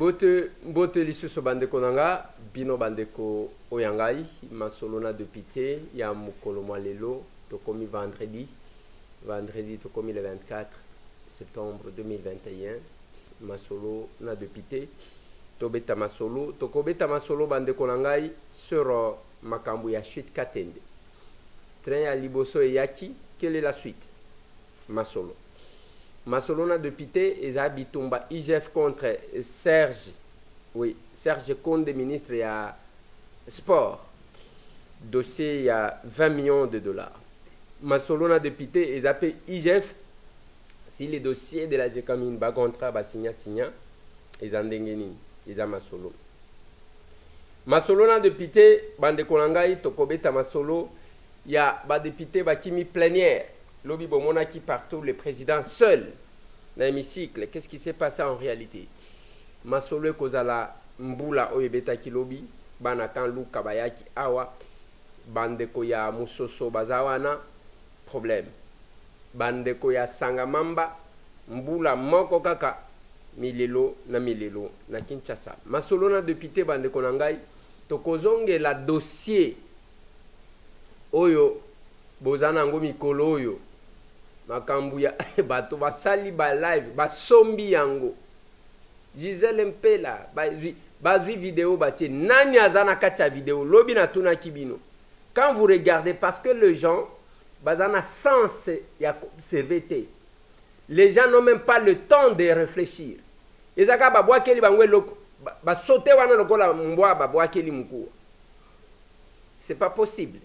mbote lisusu bandeko nanga bino bandeko oyangai masolo na député ya mokolo mwa lelo tokomi vendredi tokomi le 24 septembre 2021 masolo na député tokobeta masolo bandeko nangai sur makambo ya chute Katende train ya liboso eyaki. Quelle est la suite? Masolo na député eza bitumba IGF contre Serge Konde, ministre ya sport, dossier ya 20 millions de dollars. Masolo na député eza pe IGF si les dossiers de la GECAMIN ba contrat ba signa eza ndenge nini eza masolo na député bandeko na ngai tokobeta masolo ya ba député bakimi plénière. Lobi bomona qui partout le président seul dans l'hémicycle. Qu'est-ce qui s'est passé en réalité? Masolo kozala mbula oyebeta ki lobi bana kan luka bayaki awa bandeko ya musoso bazawana problème. Bandeko ya Sangamamba mbula moko kaka milelo na Kinshasa. Masolo na député bandeko na ngai tokozonge la dossier oyo bozana ngo mikolo oyo makambu ya bato basali ba live basombi yango Gisèle Mpela bazwi vidéo batie nani azana kacha vidéo lobi na tuna kibino. Quand vous regardez, parce que les gens bazana sens ya observer, les gens n'ont même pas le temps de réfléchir. Ezaka babwa keli bangwe loko ba sauter wana lokola mbwa babwa keli mkuu. C'est pas possible.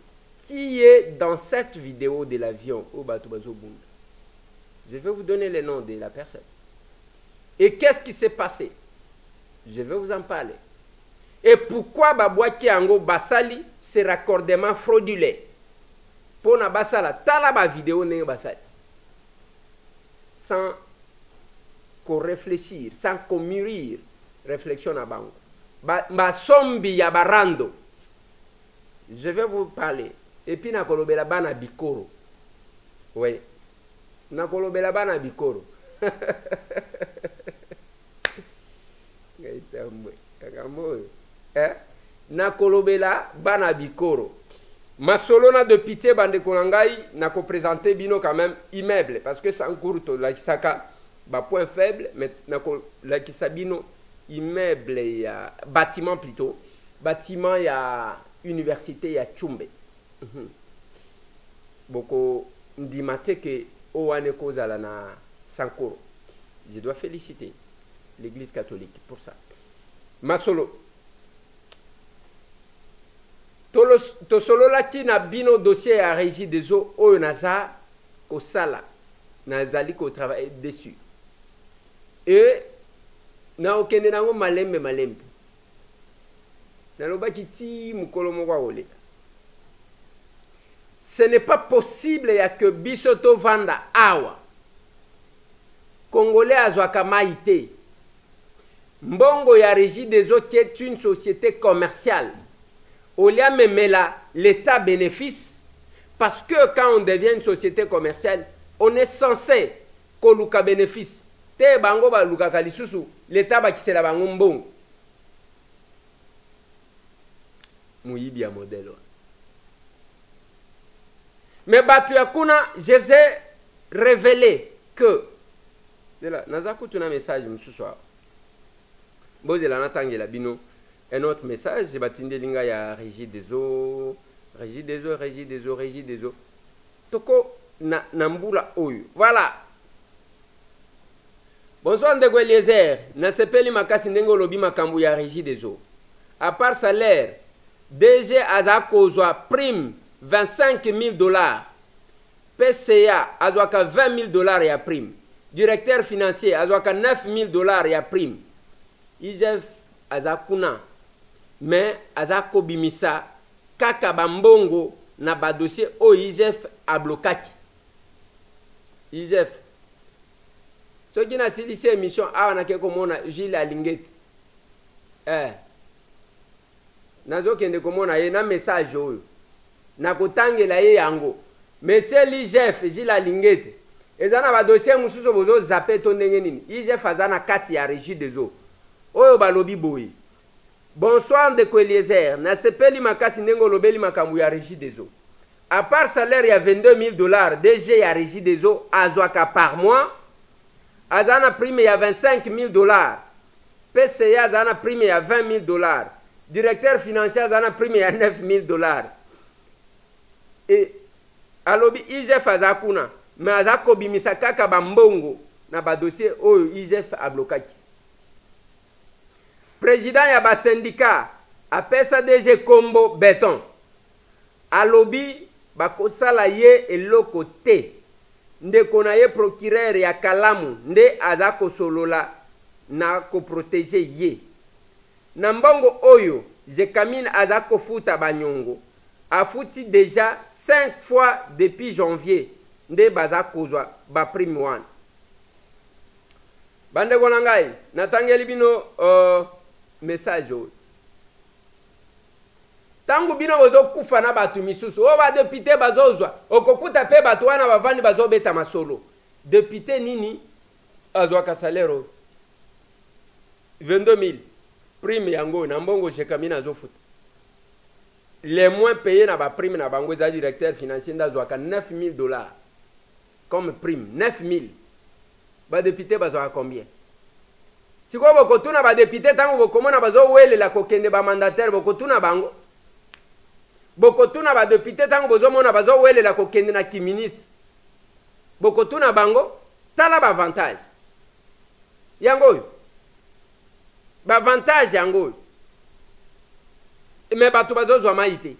Qui est dans cette vidéo de l'avion au bateau Bazobunda? Je vais vous donner le nom de la personne. Et qu'est-ce qui s'est passé? Je vais vous en parler. Et pourquoi Babouaki Ango Basali, ce raccordement frauduleux? Pour na basala, tala ba vidéo ne basali. Sans qu'on réfléchir, sans qu'on mûrir, réflexion à bango. Ba sombi ya barando. Je vais vous parler. Et puis na kolobela bana bikoro. Oui. Na kolobela bana bikoro. Na kolobela bana bikoro. Masolo na député bande konangai na ko présenter bino quand même immeuble parce que sans cours to la kisaka ba point faible mais na ko la kisabino immeuble ya bâtiment plutôt bâtiment ya université ya Tchumbe. Boko ndimate ke owane kozala na Sankoro. Je dois féliciter l'église catholique pour ça. Masolo tosolo laki na bino dossier à régie des eaux oyo naza kosala nazali ko travailler dessus et na okende nango malembe nalobaki ti mukolo moko oleka. Ce n'est pas possible ya que bisoto vanda awa Congolais azwaka maïté mbongo ya régie des eaux qui est une société commerciale. Olia memela l'état bénéfice parce que quand on devient une société commerciale, on est censé koluka bénéfice. Te bango ba luka kalisusu l'état ba kisela bango mbongo. Muyibi ya modèle. Mais batu yakuna, je vous ai révélé que là nazaku tuna message msuswa. Bozela natangela bino un autre message, je batinde linga ya régie des eaux. Toko na mbula oyo. Voilà. Bonsoir ndeko Eliezer, na sepeli makasi ndengo lobi makambu ya régie des eaux. À part salaire, DG azako zwa prime 25 000 $. PCA azwaka 20 000 $ ya prime. Directeur financier azwaka 9 000 $ ya prime. IGF azakuna mais azako bimisa kaka bambongo na ba dossier o IGF ablokaki. IGF soki na silisi émission awa na keko mona Gilles Alingeti nazo kende komona ye na message oyo na kotangela ye yango monsieur l'IGF Gilles Alingeti ezana ba dossier mususu bozo zape to ndenge nini IGF azana kati ya régie des eaux oyo balobi boye. Bonsoir ndeko Eliezer, nasepeli makasi ndenge lobeli makambo ya Régie des eaux. À part salaire ya 22 000 $, DG ya Régie des eaux azwaka par mois, azana prime ya 25 000 $, PCA azana prime ya 20 000 $, directeur financier azana prime ya 9 000 $. Et alobi IGF azakuna, mais azako bimisa kaka bambongo na ba dossier oyo IGF ablokaki. Président ya ba syndicat apesa DG Kombo Béton. Alobi bakosala ye eloko te. Ndeko na ye procureur ya Kalamu nde azako solola na ko protéger ye. Na mbongo oyo Jekamine azako futa banyongo. Afuti déjà 5 fois depuis janvier nde bazakozwa ba prime one. Bande konangai natangeli bino message oyo. Tangu bino bozo kufa na batu misusu o ba député bazozwa okokuta pe batu wana bavandi bazobeta masolo. Député nini azwa ka salaire 22 000 prime yango na mbongo Jekamine azofuta. Les moins payés na ba prime na bango za directeur financier ndazwa ka 9 000 $ comme prime 9 000. Ba député bazwa combien? Siko bokotuna ba député tango bokomona bazo welela kokende ba mandataire bokotuna bango. Bokotuna ba député tango bozomona bazo welela kokende na ki ministre. Bokotuna bango tala ba avantage. Yango. Ba avantage yango. Mais batu bazozwa maïté.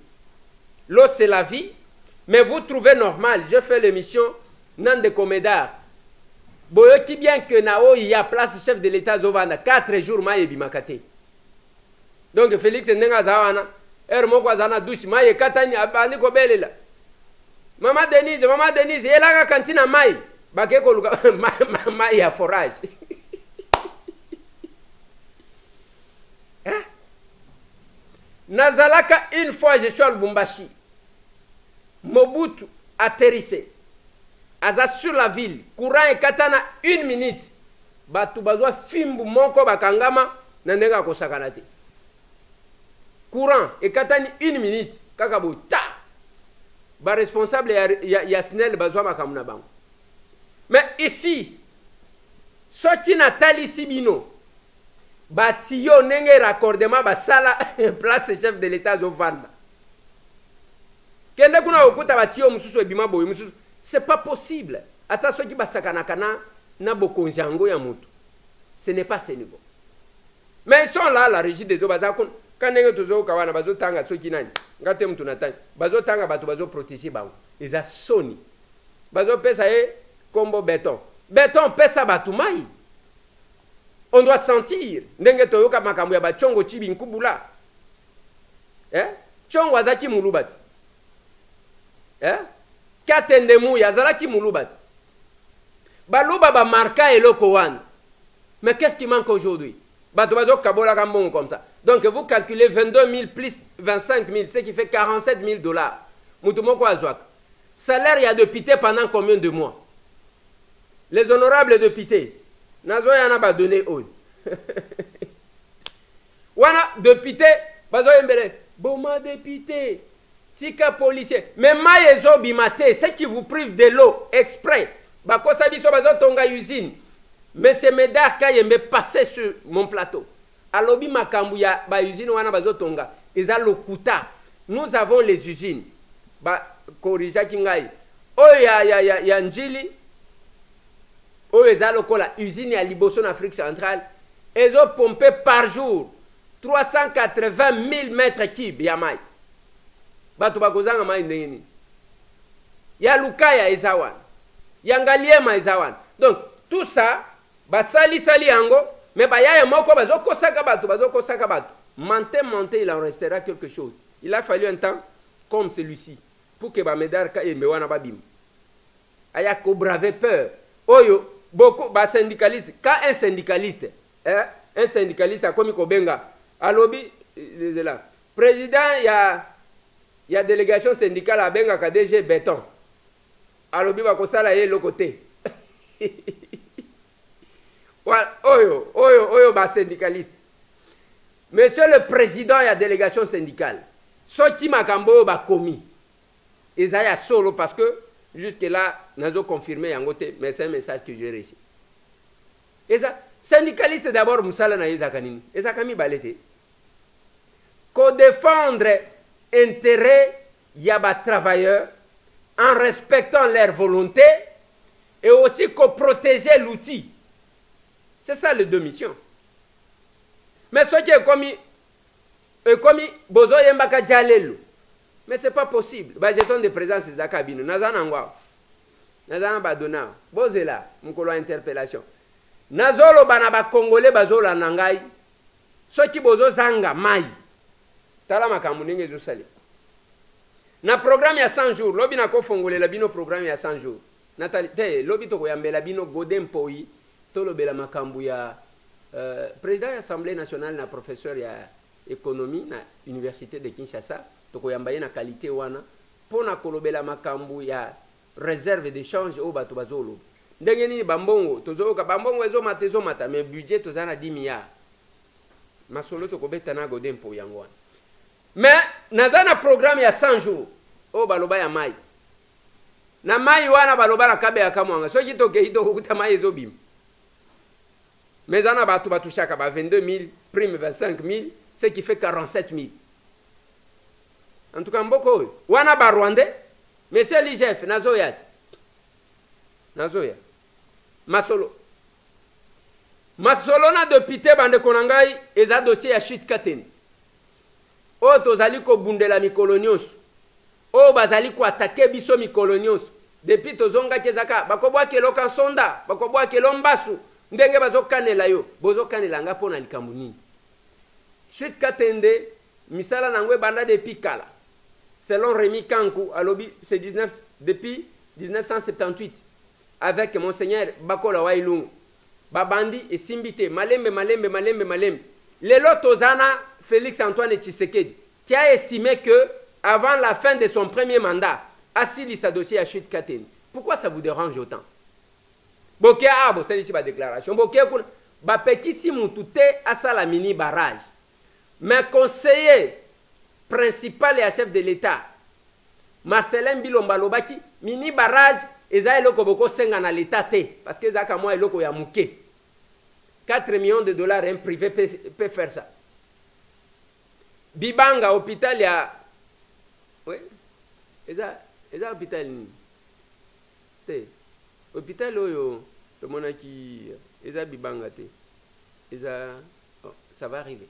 L'eau c'est la vie, mais vous trouvez normal, je fais l'émission nan de Comédard. Boyoki bien que nao il y a place chef de l'État Zovana 4 jours maye bimakate. Donc Félix ndenga zawana moko azana douche maye katani abandi ko belela. Mama Denise elaka kantina mai bakeko luka mai ya forage. Hein? Nazalaka une fois je suis à Lubumbashi. Mobutu atterrissé. Aza sur la ville, courant et katana 1 minute. Batu bazwa fimbu moko bakangama na ndenga kosakana te. Courant et katani 1 minute kakabo ta. Ba responsable ya SNEL bazwa makamuna bango. Mais ici soti na tali sibino batiyo nenge raccordement basala place chef de l'État Zovanda. Kende kuna okuta batiyo mususu ebima boye mususu. C'est pas possible. Attention qui basakana kana na bokonzi yango ya mutu. Ce n'est pas ce niveau. Mais ils sont là la Régie des eaux bazakon kanenge tozo kawana bazo tanga soki nani. Ngate mtu natani. Bazo tanga batu bazo protéger bango. Eza soni. Bazo pesa Kombo Béton. Béton pesa batu mai. On doit sentir ndenge toyoka makambo ya bachongo chibi nkubula. Chongo azaki mulubati. Katendemu yazalaki mulubati. Baluba ba marka eloko wana. Mais qu'est-ce qui manque aujourd'hui? Bato kabola kambongo comme ça. Donc vous calculez 22 000 plus 25 000, ce qui fait 47 000 $. Moutoumoko azwak. Salaire ya député pendant combien de mois? Les honorables députés. Nazo yana ba donné oy. Wana député bazo yembele. Boma député. Tika policier. Mais maïezo bimate, ce qui vous prive de l'eau exprès. Bakosa biso bazo tonga usine. Mais c'est Médard qui me passé sur mon plateau. Alobi makambu ya ba usine wana bazo tonga. Eza lokuta. Nous avons les usines. Ba korija kingai. Oya ya njili. Oya eza lokola usine ya Liboso en Afrique centrale. Ezo pomper par jour 380 000 mètres cubes ya mai. Batu bakozanga mai ndenge. Ya Lukaya ezawan. Ya Ngaliema ezawan. Donc tout ça basali yango mais bayaya moko bazokosaka batu. Monter il en restera quelque chose. Il a fallu un temps comme celui-ci pour que Médard ka mewana babim. Aya ko braver peur. Oyo beaucoup ba syndicaliste quand un syndicaliste a komi ko benga alobi là président il y a délégation syndicale à benga ka DG Béton. Alobi ba ko sala ye le côté. Oyo ba syndicaliste Monsieur le Président et la délégation syndicale, ce qui m'a commis, ils aillent solo parce que jusque-là, nous avons confirmé, mais c'est un message que j'ai reçu. Et ça, syndicaliste d'abord, Moussala na Yezakanini, Ezakami Balete. Qu'on défendre intérêt yaba travailleurs en respectant leur volonté et aussi qu'on protéger l'outil. C'est ça les deux missions. Mais ce qui est comme Bozo Yembaka Djalelu. Mais ce n'est pas possible. Bah, jeton de présence de Zakabino. Nazana Ngwa. Nazana Badona. Bozela. Mukolo interpellation. Nazolo Banaba Congolais Bazola Nangai. Ce qui Bozo Zanga Mai. Tala Makamuninge Zosali. Na programme il y a 100 jours. Lobi na ko fongole la bino programme il y a 100 jours. Natalité. Lobi to koyambe la bino Godem Poi. Tolo bela makambu ya président de l'Assemblée nationale na professeur ya économie na université de Kinshasa. Toko yambaye na qualité wana pona kolobela makambu ya réserve d'échange au bato bazolo ndenge nini bambongo tozoka bambongo ezo mata mais budget tozana 10 milliards masolo toko beta na Godem po yango wana mais nazana programme ya 100 jours o baloba ya mai na mai wana baloba na kabe ya kamwanga soki toke hito kukuta mai ezo bim mais zana bato batushaka ba 22 000 prime 25 000 ce qui fait 47 000. En tout cas, mboko wana ba Rwandais, monsieur l'IGF, nazoya. Nazoya. Masolo. Masolo na député bande konangai eza dossier ya chute kateni. O tozali ko bundela mikolonios. O bazali ko attaquer biso mikolonios. Depuis tozonga kezaka bakobwa kelo kansonda, bakobwa kelo mbasu, ndenge bazokanela yo, bozokanela nga pona likambu nini. Chute katende misala nangwe banda depuis kala. Selon Rémi Kankou, c'est depuis 1978, avec Monseigneur Bakola Wailung, Babandi et Simbite, Malembe. Le Lotozana, Félix Antoine Tshisekedi, qui a estimé que avant la fin de son premier mandat, Assili sa dossier à chute Kateni. Pourquoi ça vous dérange autant? Boké Abo, c'est ici ma déclaration. Boké Bapeki Simoutoute à sa mini barrage. Mais conseiller principal et chef de l'État, Marcelin Bilomba Lobaki, mini barrage, eza eloko boko senga na l'État te, parce que eza kamwa eloko ya muke. 4 millions de dollars, un privé peut faire ça. Bibanga, hôpital ya... Oui, eza hôpital ni. Te, hôpital oyo, le monaki, eza Bibanga te. Eza... Oh, ça va arriver.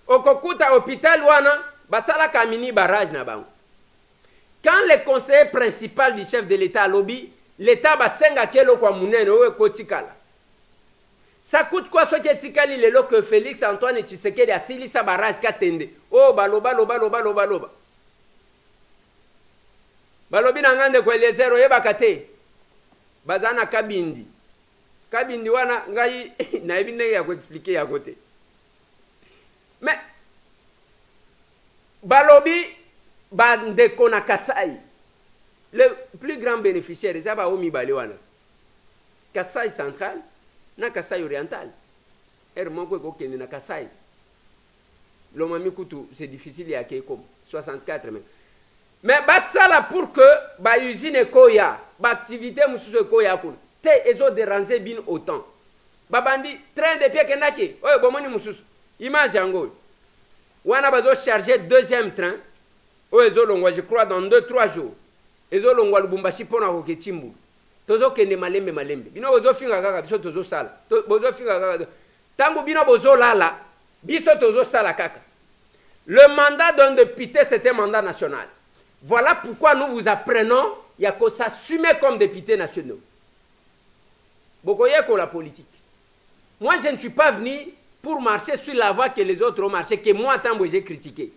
Okokuta hôpital wana basala ka mini barrage na bango. Quand le conseiller principal du chef de l'État lobby, l'État basenga kelo kwa munene owe kotikala. Ça coûte quoi ce qui tikali lelo que Félix Antoine Tshisekedi asili sa barrage katende. Oh baloba. Balobi na ngande kwa Eliezer oyeba kate. Bazana kabindi. Kabindi wana ngai na ebine ya ko expliquer ya côté. Mais, Balobi, Bandeko na Kasai, le plus grand bénéficiaire, c'est Omi Balewana. Kasai central, na Kasai oriental. Hermongo Kokene na Kasai. L'Omami Koutou, c'est difficile, il y a comme 64 même. Mais, ça pour que, usine Koya, activité Moussou Koya, te ezo déranger bin autant. Babandi, train de pied Kenaki, oh, Bomoni Moussou. Image yango. Wana bazo charger deuxième train. O ezolongwa je crois dans 2-3 jours. Ezolongwa Lubumbashi pona ko Kimbu. Tozo kende malembe. Bino bozo finga kaka biso tozo sala. Bozo finga kaka. Tango bino bozo lala, biso tozo sala kaka. Le mandat d'un député c'était un mandat national. Voilà pourquoi nous vous apprenons il y a que s'assumer comme député nationaux. Bokoye ko la politique. Moi je ne suis pas venu pour marcher sur la voie que les autres ont marché, que moi, tant que j'ai critiqué.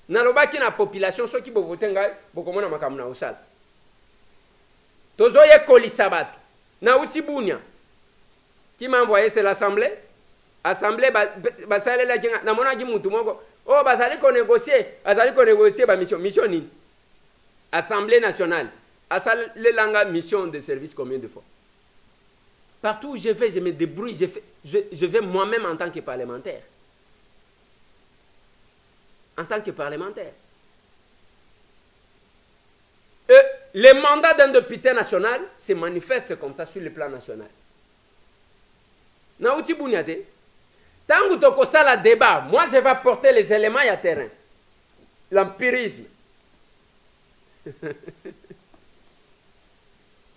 Nalobaki na population, ceux qui vont voter, bokomona makamuna osal. Tozoye Kolisabat, na Utibunia, qui m'a envoyé, c'est l'Assemblée. Assemblée, basale la jinga, na mona jimutu moko. Oh, basale ko négocier, mission ni. Assemblée nationale, asale langa mission de service combien de fois. Partout où je vais, je me débrouille, je vais moi-même en tant que parlementaire. en tant que parlementaire. Et les mandats d'un député national se manifestent comme ça sur le plan national. Naouti Bouniate, tant que tu as le débat, moi je vais porter les éléments à terrain. L'empirisme.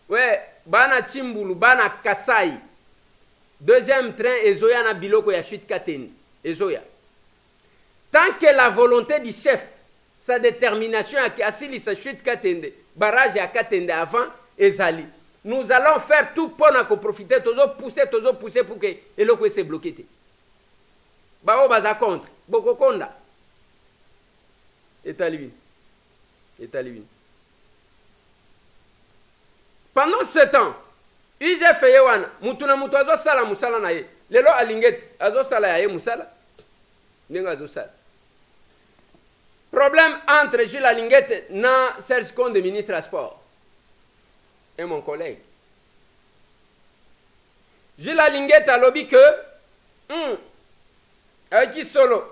Ouais, bana Chimbulu, bana Kasai. Deuxième train, Ezoya na biloko ya chute Kateni. Ezoya. Tant que la volonté du chef, sa détermination à Assili sa chute Katende, barrage à Katende avant Ezali, nous allons faire tout pour nous profiter, toujours pousser pour que l'eau se bloque. Bao baza contre, boko konda. Etalivin. Pendant ce temps, IGF Yewana, mutuna mutu azo sala musala na ye. Lelo alinget azo sala ya ye musala. Nenga azo sala. Problème entre Jules Alinguet et Serge Konde, ministre des Sports. Et mon collègue. Jules Alinguet a lobby que, avec solo,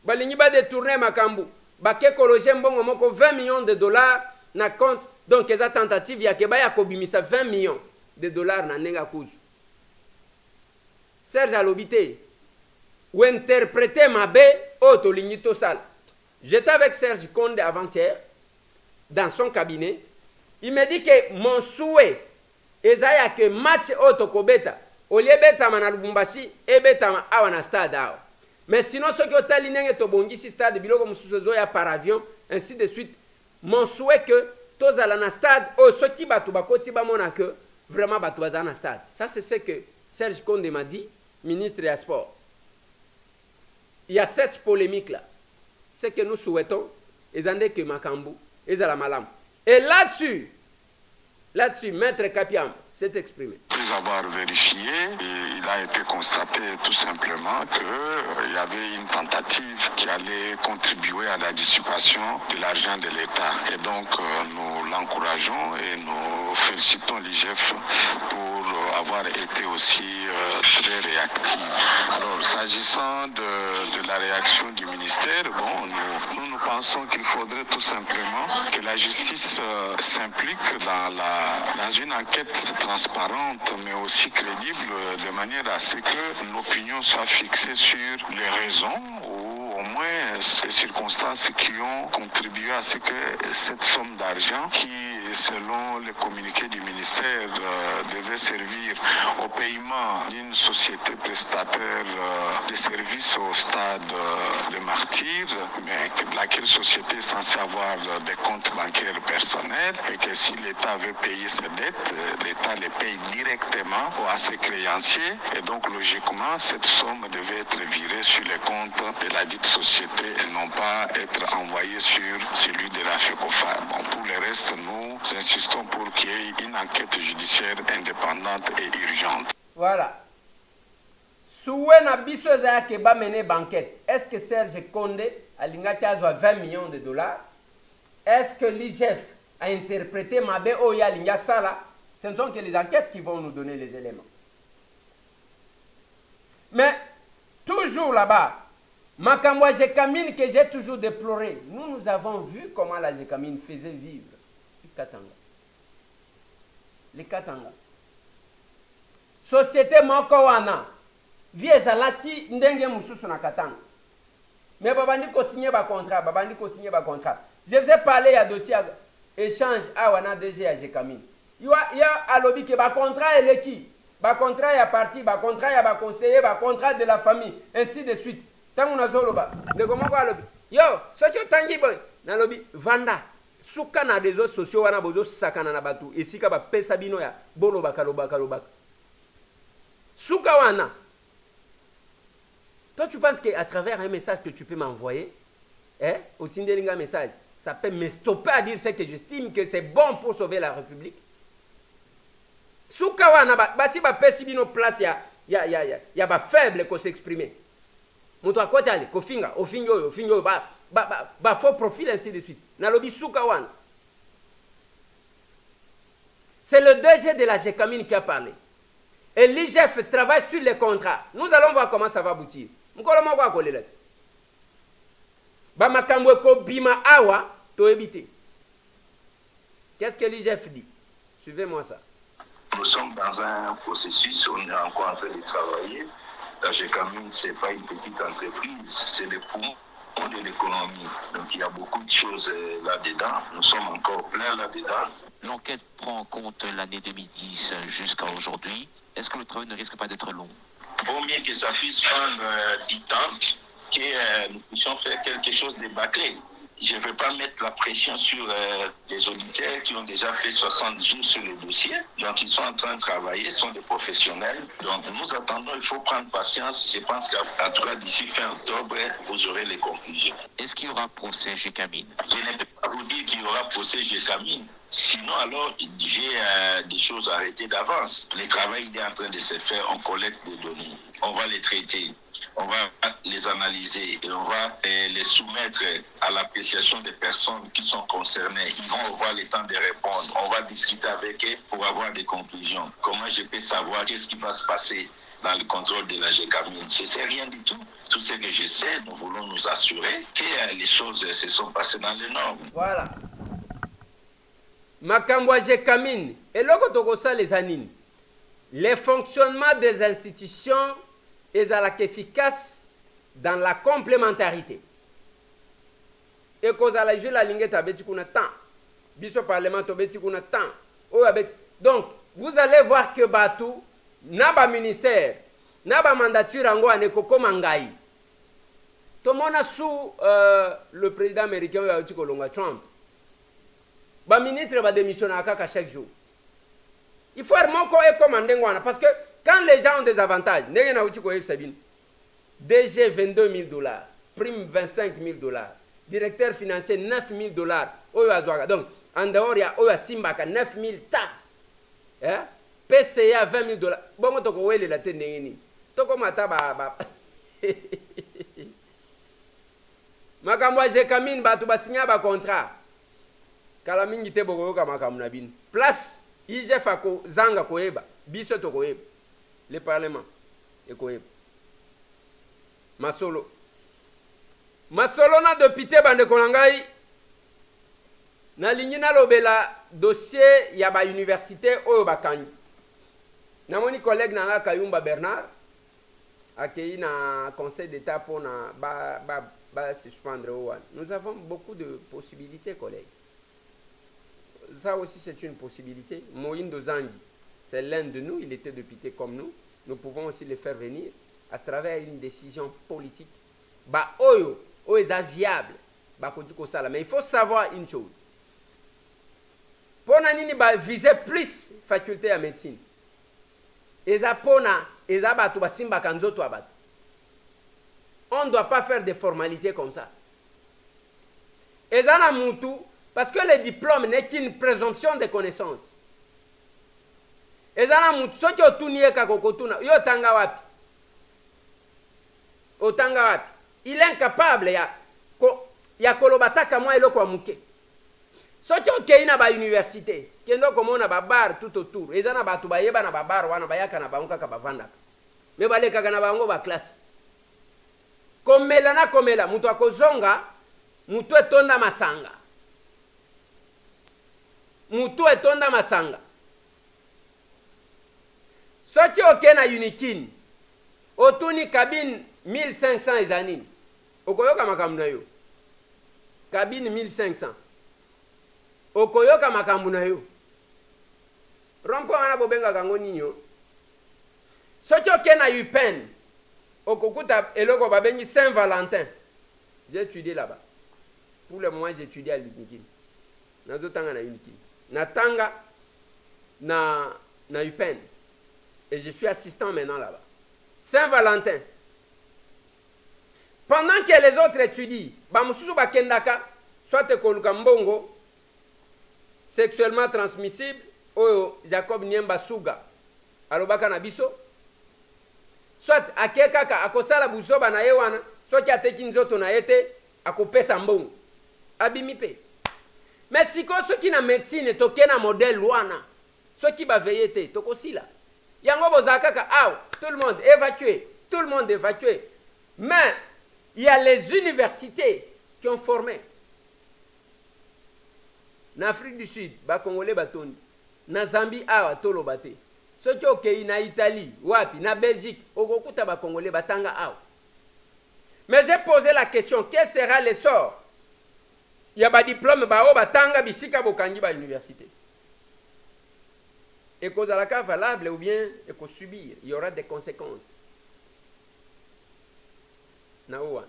balingi ba détourner Makambu, baké koloje mbongo moko 20 millions de dollars na compte, donc eza tentative ya keba ya kobimisa 20 millions de dollars na nenga kuzu. Serge a lobby te, ou interpréter ma bé, auto lingito sal. J'étais avec Serge Konde avant-hier, dans son cabinet. Il me dit que mon souhait, est que match autokobeta, au lieu beta na Lubumbashi, et beta awana stade. Mais sinon, ce qui est aligné to bongisi stade, biloko musuzo ya par avion, ainsi de suite. Mon souhait que tous à la stade, ce qui batu bakoti ba mona que vraiment batu bazana stade. Ça c'est ce que Serge Konde m'a dit, ministre des Sports. Il y a cette polémique là. Ce que nous souhaitons, et que Makambu, et la Malam. Et là-dessus, Maître Kapiam s'est exprimé. Après avoir vérifié, il a été constaté tout simplement qu'il y avait une tentative qui allait contribuer à la dissipation de l'argent de l'État. Et donc, nous l'encourageons et nous félicitons l'IGF pour avoir été aussi très réactive. Alors, s'agissant de la réaction du ministère, bon, nous pensons qu'il faudrait tout simplement que la justice s'implique dans une enquête transparente, mais aussi crédible, de manière à ce que l'opinion soit fixée sur les raisons ou au moins ces circonstances qui ont contribué à ce que cette somme d'argent qui, selon les communiqués du ministère, devait servir au paiement d'une société prestataire de services au stade de Martyrs, mais laquelle société est censée avoir des comptes bancaires personnels et que si l'État veut payer ses dettes, l'État les paye directement à ses créanciers et donc logiquement cette somme devait être virée sur les comptes de la dite société et non pas être envoyée sur celui de la FECOFA. Bon, pour le reste, nous insistons pour qu'il y ait une enquête judiciaire indépendante et urgente. Voilà. Souhait na biso za ke ba mener banquette. Est-ce que Serge Konde a lingati azwa 20 millions de dollars? Est-ce que l'IGF a interprété Mabe Oya Linga Sala? Ce ne sont que les enquêtes qui vont nous donner les éléments. Mais toujours là-bas, Makamwa Jekamine que j'ai toujours déploré. Nous avons vu comment la Jekamine faisait vivre les Katanga. Les Katanga. Société Mokowana. Vie Zalati Ndenge Mususu na Katanga. Mais babandi ko signé ba contrat. Je vous ai parlé, il y a dossier échange à Wana DG à Jekamine. Il y a à lobby que ba contrat et qui ba contrat ya parti, ba contrat ya ba conseiller, ba contrat de la famille, ainsi de suite. Tant on a zoloba, de comment quoi lobby. Yo, ce qui tangi boy, na lobby vanda. Suka na des réseaux sociaux wana bozo sakana na batu. Ici ka ba pesa bino ya bolo bakaloba. Suka wana. Toi tu penses qu'à travers un message que tu peux m'envoyer, au Tindelinga message, ça peut me stopper à dire ce que j'estime que c'est bon pour sauver la République. Soukawana, si ba pesi bino place ya ba faible ko s'exprimer. Moto akote ale ko finga, ofingo ba faux profil ainsi de suite. Na lobi soukawana. C'est le DG de la Jekamine qui a parlé. Et l'IGF travaille sur les contrats. Nous allons voir comment ça va aboutir. ba makambo ko bima awa to éviter. Qu'est-ce que l'IGF dit? Suivez-moi ça. Nous sommes dans un processus, on est encore en train de travailler. La GECAMINE, ce n'est pas une petite entreprise, c'est le poumon de l'économie. Donc il y a beaucoup de choses là-dedans. Nous sommes encore plein là-dedans. L'enquête prend en compte l'année 2010 jusqu'à aujourd'hui. Est-ce que le travail ne risque pas d'être long? Vaut mieux que ça puisse prendre du temps, que nous puissions faire quelque chose de bâclé. Je ne veux pas mettre la pression sur les auditeurs qui ont déjà fait 60 jours sur le dossier. Donc, ils sont en train de travailler, sont des professionnels. Donc, nous attendons, il faut prendre patience. Je pense qu'en tout cas, d'ici fin octobre, vous aurez les conclusions. Est-ce qu'il y aura procès GECAMINE? Je ne peux pas vous dire qu'il y aura procès GECAMINE. Sinon, alors, j'ai des choses arrêtées d'avance. Le travail est en train de se faire, on collecte des données, on va les traiter. On va les analyser et on va les soumettre à l'appréciation des personnes qui sont concernées. Ils vont avoir le temps de répondre. On va discuter avec eux pour avoir des conclusions. Comment je peux savoir qu'est-ce qui va se passer dans le contrôle de la GECAMINE? Je ne sais rien du tout. Tout ce que je sais, nous voulons nous assurer que les choses se sont passées dans les normes. Voilà. Makambwa GECAMINE. Et là, quand on les anines, les fonctionnements des institutions est efficace dans la complémentarité. Et cause à la jeu la ligne tabeti kuna temps. Biso parlement tobeti kuna temps. Donc, vous allez voir que Batou, naba ministère, naba mandature ango anekoko mangai. Tout le monde sous le président américain Trump. Ba ministre va démissionner à chaque jour. Il faut vraiment qu'on ait commandé parce que quand les gens ont des avantages, DG 22 000 $, prime 25 000 $, directeur financier 9 000 $. Donc, en dehors, il y a Simbaka 9 000 $. PCA 20 000 $. Bon, tu vois, il a été toko mata ba. Makamwa GECAMINE batu basinya ba contrat. Kala mingi te boko ka makamuna bin. Place IGF ako zanga koeba, biso to koeba. Le Parlement et Koeb. Masolo. Masolo na député bande konangai na lignina lobela dossier ya ba université oyo bakangi. Na moni collègue na Kayumba Bernard accueilli na conseil d'état pour na ba suspendre Owan. Nous avons beaucoup de possibilités, collègues. Ça aussi c'est une possibilité. Moïndo Zangi, c'est l'un de nous, il était député comme nous. Nous pouvons aussi le faire venir à travers une décision politique. Bah, oyo est viable. Bah, mais il faut savoir une chose. Pour nini ba viser plus faculté à médecine. On ne doit pas faire des formalités comme ça. Parce que le diplôme n'est qu'une présomption de connaissance. Il est incapable ya kolobataka mwa eloko amuke. Soki okei na ba université, kendo komona ba bar tout autour. Ezana batu bayeba na ba bar wana bayaka na bango kaka bavanda. Me baleka na bango ba classe. Komela na komela mutu akozonga, mutu etonda masanga. Mutu etonda masanga. Soki okei na Unikin, otuni cabine 1500 ezanini. Okoyoka makambu na yo. Cabine 1500. Okoyoka makambu na yo. Rompo wana bobenga kango ninyo. Soki okei na UPenn, okokuta eloko babengi Saint-Valentin. J'ai étudié là-bas. Pour le moment, j'étudie à l'Unikin. Nazotanga na Unikin. Natanga na UPenn. Et je suis assistant maintenant là-bas. Saint-Valentin. Pendant que les autres étudient, bamususu bakendaka, soit ekoluka mbongo, sexuellement transmissible, oyo Jacob Niemba Suga, alobaka na biso, soit akekaka akosala buzoba na ye wana, soit ateki nzoto na yete, akopesa mbongo, abimipe. Mais siko soki na médecine toke na modèle wana, soki baveye te, tokosila. Yango bozakaka, tout le monde évacué. Mais il y a les universités qui ont formé. En Afrique du Sud, les Congolais batondi. En Zambie, awa tolo bate. Ceux qui ont na Italie, wapi, na Belgique, okokuta ba Congolais batanga awa. Mais j'ai posé la question, quel sera le sort? Il y a des diplômes bao batanga bisika bokangi ba université. Et cause à la cas valable ou bien et qu'on subir, il y aura des conséquences. Naouan.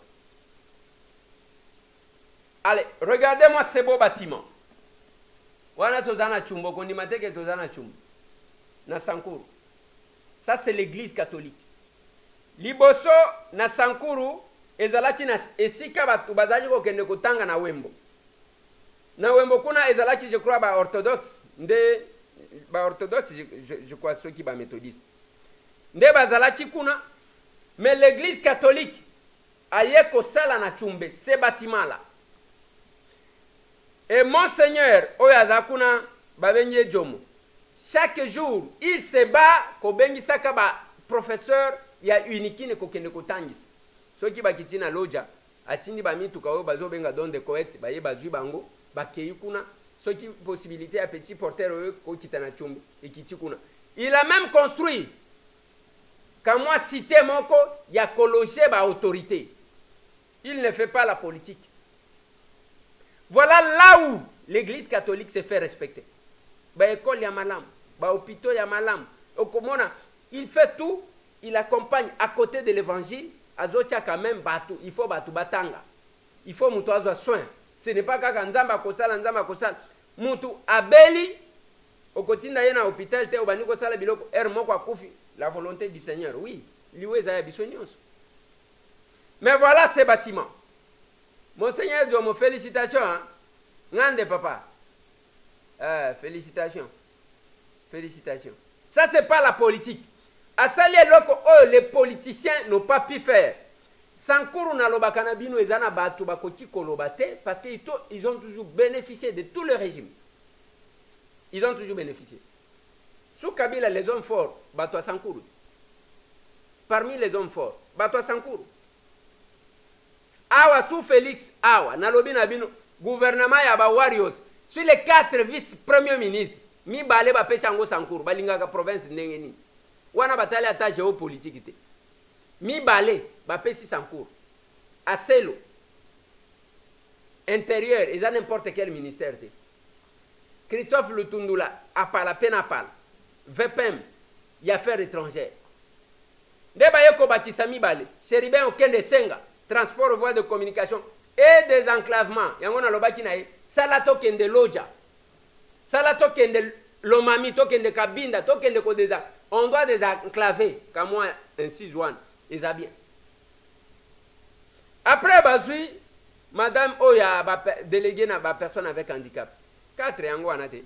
Allez, regardez-moi ces beaux bâtiments. Wana tozana chumbo, kondimate ke tozana chumbo. Na Sankuru. Ça c'est l'église catholique. Liboso na Sankuru ezalaki na esika batu bazali ko kende kotanga na Wembo. Na Wembo kuna ezalaki je crois ba orthodoxe, ba orthodoxe je crois ceux qui ba méthodistes. Nde bazalaki kuna, mais l'église catholique aye ko sala na chumbe ce bâtiment là. Et Monseigneur Oyazakuna Babenye Djomo, chaque jour, il se bat kobengi saka ba professeur ya unikine kokende kotangis. So ki bakitina loja, atindi ba mitu kawo bazo benga don de koet, baye bazui bango, bakei kuna, so ki possibilité à petit porteur ko kitana chumbi ekiti kuna. Il a même construit quand moi cité moko ya kologer ba autorité. Il ne fait pas la politique. Voilà là où l'église catholique se fait respecter. Ba école ya malam, ba hôpital ya malam. Okomona, il fait tout, il accompagne à côté de l'évangile, azotia quand même batu, il faut batu batanga. Il faut mutu azwa soin. Ce n'est pas kaka nzamba kosala mutu abeli okotinda yena hôpital te obani kosala biloko moko akufi, la volonté du Seigneur. Oui, liwe za ya bisonyos. Mais voilà ces bâtiments. Monseigneur Djomo, félicitations. Hein? Ngande papa. Félicitations. Félicitations. Ça, c'est pas la politique. À ça, les politiciens n'ont pas pu faire. Sankuru na lobakana bino ezana batu bakoti kolobate parce qu'ils ont toujours bénéficié de tout le régime. Ils ont toujours bénéficié. Sous Kabila, les hommes forts, batu Sankuru. Parmi les hommes forts, batu Sankuru. Awa sous Félix Awa, nalobi nabino, gouvernement ya ba warriors, sur les 4 vice-premiers ministres, mi bale ba peshango Sankuru, balinga ka province ndengeni. Wana batali ata géopolitique te. Mi bale ba pesi Sankuru. Aselo. Intérieur, ils ont n'importe quel ministère te. Christophe Lutundula, apala penapal. VPM, y affaires étrangères. Deba yeko batisa mi bale, Chéribin okende senga. Transport, voie de communication et des enclavements. Yangona lobaki na salato kende loja. Salato kende lomami, to kende kabinda, to kende kodeza. On doit désenclaver, comme moi, ainsi Joanne, ils ont bien. Après, bazui, madame Oya, déléguée na ba personne avec handicap. 4 yango anate.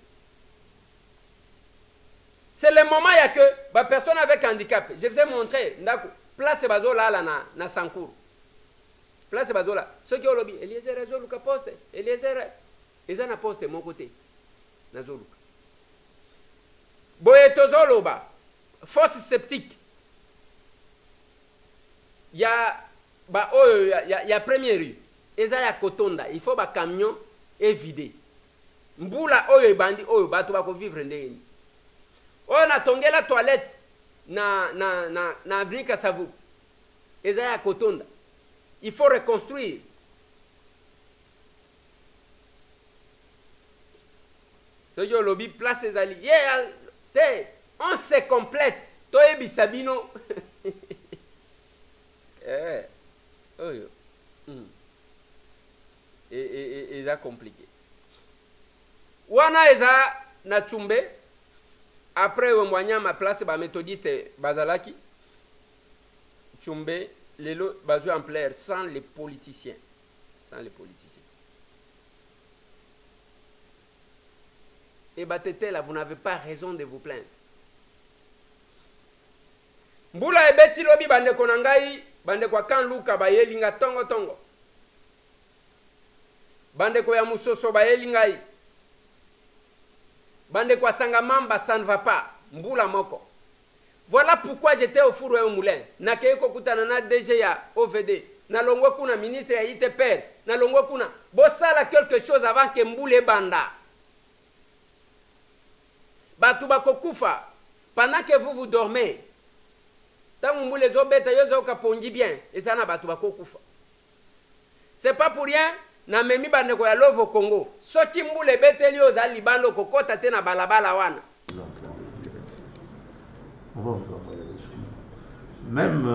C'est le moment, il y a que ba personne avec handicap. Je vous ai montré, place bazo là na Sankuru. Place bazola. Ceux qui ont lobby, Eliezer Azoluka poste. Eliezer, ils ont poste mon côté. Nazoluka. Boyetozoloba. Fosse sceptique. Il y a première rue. Ils ont kotonda. Il faut ba camion et vider. Mbula oyo bandi oyo batu bako vivre ndeni. On a tongé la toilette na Brika Savu. Ils ont kotonda. Il faut reconstruire. Ce que lobby place les alliés. On se complète. Toi bisabino. Et ça compliqué. Wana eza na chumbe. Après on voit ma place ba méthodiste bazalaki. Chumbe. Les lots basés en plaire sans les politiciens. Sans les politiciens. Et Batete, là, vous n'avez pas raison de vous plaindre. Mbula ebeti lobi bande konangai, bande kwa kan luka ba yelinga tongo tongo. Bande kwa ya musoso ba yelingai. Bande kwa sangamamba, ça ne va pas. Mbula moko. Voilà pourquoi j'étais au four et au moulin. Nakeko kutanana DGA, OVD, nalongwe kuna ministre ya ITPR, nalongwe kuna bosala quelque chose avant que mbule banda. Batu bakokufa pendant que vous dormez. Tant mbule zobeta yozo kapongi bien et ça na batu bakokufa. C'est pas pour rien na memi bande ko ya Lovo Congo. Soki mbule beteli oza libando kokota te na balabala wana. On va vous envoyer les gens. Même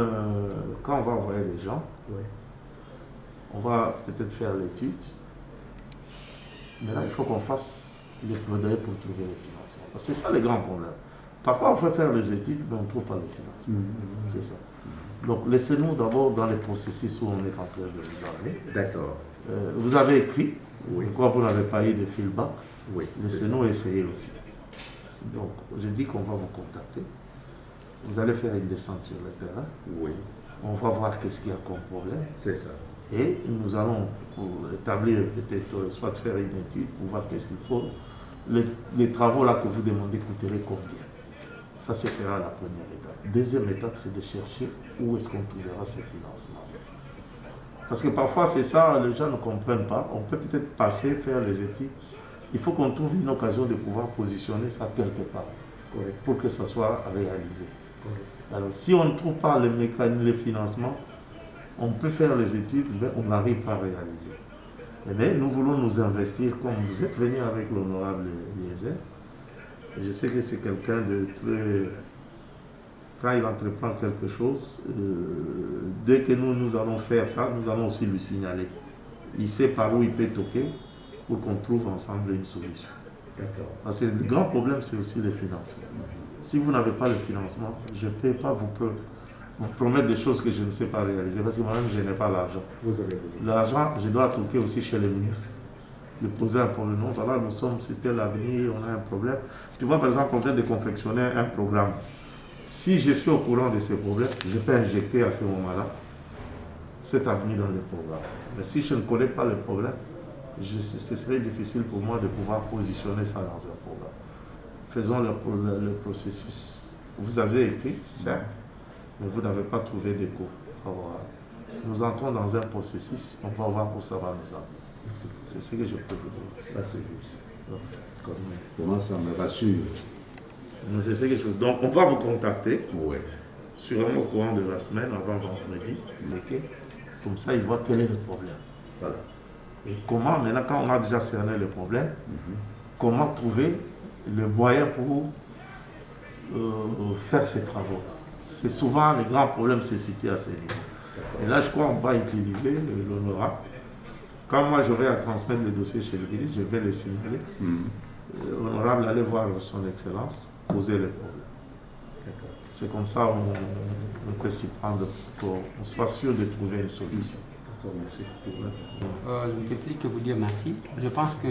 quand on va envoyer les gens, on va peut-être faire l'étude. Mais là, il faut qu'on fasse les plaidoyers pour trouver les financements. Parce que c'est ça le grand problème. Parfois, on fait faire les études, mais on ne trouve pas les financements. C'est ça. Donc, laissez-nous d'abord dans les processus où on est en train de vous amener. D'accord. Vous avez écrit, pourquoi vous n'avez pas eu de feedback. Laissez-nous essayer aussi. Donc, je dis qu'on va vous contacter. Vous allez faire une descente sur le terrain. On va voir qu'est-ce qu'il y a comme problème. C'est ça. Et nous allons établir peut-être, soit faire une étude pour voir qu'est-ce qu'il faut. Les travaux là que vous demandez coûteraient combien. Ça, ce sera la première étape. Deuxième étape, c'est de chercher où est-ce qu'on trouvera ces financements. Parce que parfois, c'est ça, les gens ne comprennent pas. On peut peut-être passer, faire les études. Il faut qu'on trouve une occasion de pouvoir positionner ça quelque part pour que ça soit réalisé. Alors, si on ne trouve pas le mécanisme, le financement, on peut faire les études, mais on n'arrive pas à réaliser. Mais nous voulons nous investir, comme vous êtes venu avec l'honorable Eliezer. Je sais que c'est quelqu'un de très... Quand il entreprend quelque chose, dès que nous allons faire ça, nous allons aussi lui signaler. Il sait par où il peut toquer pour qu'on trouve ensemble une solution. Parce que le grand problème, c'est aussi le financement. Si vous n'avez pas le financement, je ne peux pas vous promettre des choses que je ne sais pas réaliser, parce que moi-même, je n'ai pas l'argent. L'argent, je dois toquer aussi chez le ministre, de poser un problème. Non, voilà, nous sommes, c'était l'avenir, on a un problème. Tu vois, par exemple, on vient de confectionner un programme. Si je suis au courant de ces problèmes, je peux injecter à ce moment-là cet avenir dans le programme. Mais si je ne connais pas le problème, ce serait difficile pour moi de pouvoir positionner ça dans un programme. Faisons le processus. Vous avez écrit, certes, mais vous n'avez pas trouvé d'écho favorable. Nous entrons dans un processus, on va voir où ça va nous amener. C'est ce que je peux vous dire. Ça, c'est juste. Pour moi, ça me rassure. C'est ce que je... Donc, on va vous contacter. Sûrement au courant de la semaine, avant vendredi. Comme ça, ils voient quel est le problème. Voilà. Et comment, maintenant, quand on a déjà cerné le problème, comment trouver le moyen pour faire ces travaux. C'est souvent le grand problème se situe à ce niveau. Et là, je crois qu'on va utiliser l'honorable. Quand moi j'aurai à transmettre le dossier chez le ministre, je vais le signaler. L'honorable, allez voir son excellence, poser les problèmes. C'est comme ça on peut s'y prendre pour qu'on soit sûr de trouver une solution. Merci. Je ne peux plus que vous dire merci. Je pense que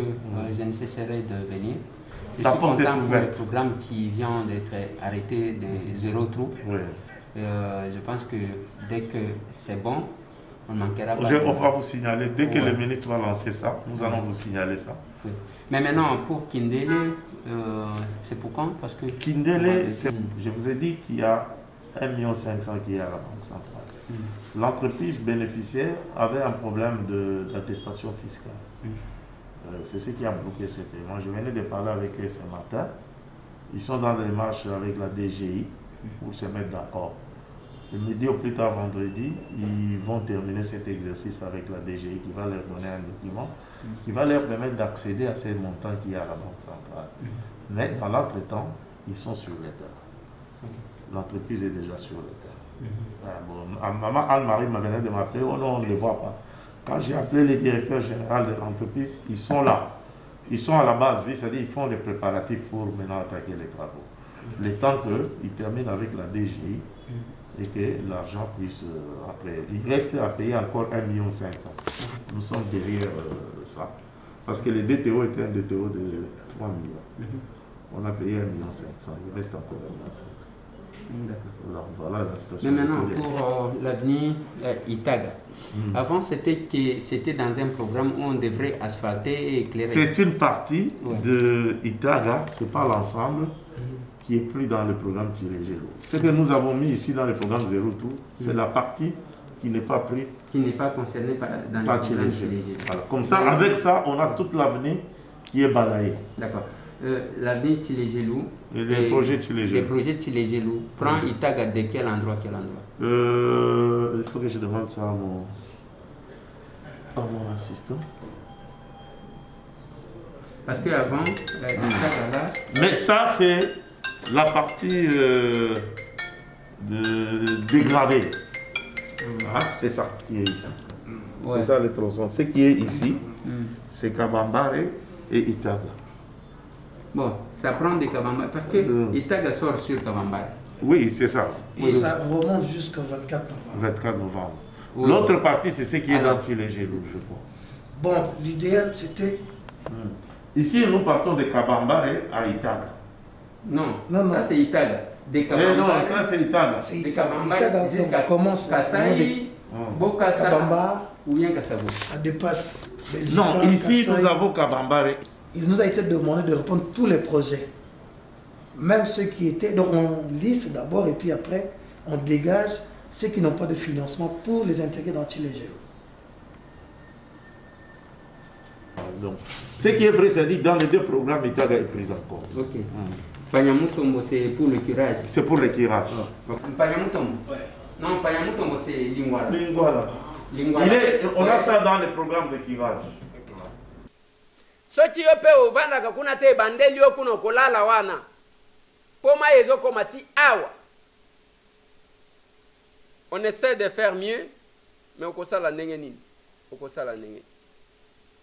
je ne cesserai de venir. Je suis content pour le programme qui vient d'être arrêté de Zéro Trou. Je pense que dès que c'est bon, on ne manquera pas. On va vous signaler, dès que le ministre va lancer ça, nous allons vous signaler ça. Mais maintenant, pour Kindélé, c'est pour quand? Parce que Kindélé, je vous ai dit qu'il y a 1,5 million qui est à la Banque centrale. L'entreprise bénéficiaire avait un problème d'attestation fiscale. C'est ce qui a bloqué ce paiement. Je venais de parler avec eux ce matin. Ils sont dans les marches avec la DGI pour se mettre d'accord. Le midi au plus tard vendredi, ils vont terminer cet exercice avec la DGI qui va leur donner un document qui va leur permettre d'accéder à ces montants qu'il y a à la Banque centrale. Mais dans l'entretemps, ils sont sur le terrain. L'entreprise est déjà sur le terrain. Maman Anne-Marie me venait de m'appeler, oh non, on ne les voit pas. Quand j'ai appelé les directeurs généraux de l'entreprise, ils sont là. Ils sont à la base, c'est-à-dire qu'ils font les préparatifs pour maintenant attaquer les travaux. Le temps qu'ils terminent avec la DGI et que l'argent puisse après. Il reste à payer encore 1,5 million. Nous sommes derrière ça. Parce que le DTO était un DTO de 3 millions. On a payé 1,5 million. Il reste encore 1,5 million. Voilà la situation. Mais maintenant, pour l'avenir Itaga, avant c'était dans un programme où on devrait asphalter et éclairer. C'est une partie de Itaga, ce n'est pas l'ensemble qui est pris dans le programme qui régit l'eau. Ce que nous avons mis ici dans le programme Zéro Tour, c'est la partie qui n'est pas pris. Qui n'est pas concerné dans le programme Tilégelou. Voilà. Comme ça, avec ça, on a toute l'avenir qui est balayée. D'accord. L'avenir Tilégelou. Les projets Tilégelou. Les projets Tilégelou. Prend Itaga de quel endroit, il faut que je demande ça à mon assistant. Parce qu'avant, Itaga là. Mais ça, c'est la partie dégradée. C'est ça qui est ici. Ouais. C'est ça le tronçon. Ce qui est ici, c'est Kabambare et Itaga. Bon, ça prend des Kabambare parce que Itaga sort sur Kabambare. Oui, c'est ça. Et ça remonte jusqu'au 24 novembre. 24 novembre. Oui. L'autre partie, c'est ce qui est dans Tilégelou, je crois. Bon, l'idéal, c'était... Ici, nous partons de Kabambare à Itaga. Non, ça c'est Itaga. Non, ça c'est Itaga. C'est Itaga jusqu'à commence Kassaï, Bokassa, Kabamba, ou bien Kassabo. Ça dépasse Belgique. Non, ici nous avons Kabambare. Il nous a été demandé de répondre tous les projets. Même ceux qui étaient... Donc on liste d'abord et puis après on dégage ceux qui n'ont pas de financement pour les intégrer dans Tilégelou. Donc, ce qui est vrai, c'est dit dans les deux programmes, Itaga est pris en compte. Ok. Panyamutombo, c'est pour le curage. C'est pour le curage. Panyamutombo. Non, Panyamutombo, c'est Lingwala. On a ça dans le programme de curage. Soki yo pe ovanda kakuna te bandeli yo kuno kolala wana. Poma yezo komati awa. On essaie de faire mieux, mais okosala ndenge nini? Okosala ndenge.